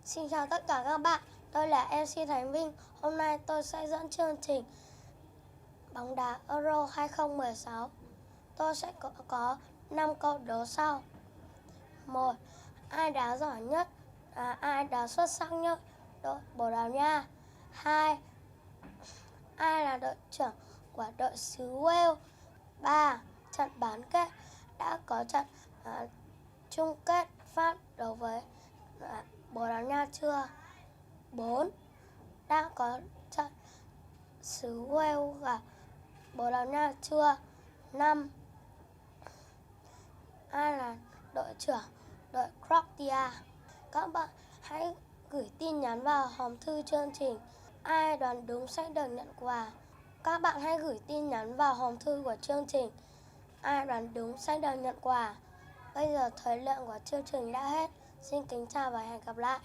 Xin chào tất cả các bạn, tôi là MC Thành Vinh. Hôm nay tôi sẽ dẫn chương trình bóng đá Euro 2016. Tôi sẽ có 5 câu đố sau. 1. Ai đá giỏi nhất? Ai đá xuất sắc nhất? Đội Bồ Đào Nha. 2. Ai là đội trưởng của đội xứ Wales? 3. Trận bán kết đã có trận chung kết Pháp đấu với Bồ Đào Nha chưa? 4. Đã có trận xứ Wales gặp Bồ Đào Nha chưa? 5. Ai là đội trưởng đội Croatia? Các bạn hãy gửi tin nhắn vào hòm thư chương trình. Ai đoán đúng sẽ được nhận quà. Các bạn hãy gửi tin nhắn vào hòm thư của chương trình. Ai đoán đúng sẽ được nhận quà. Bây giờ thời lượng của chương trình đã hết. Xin kính chào và hẹn gặp lại.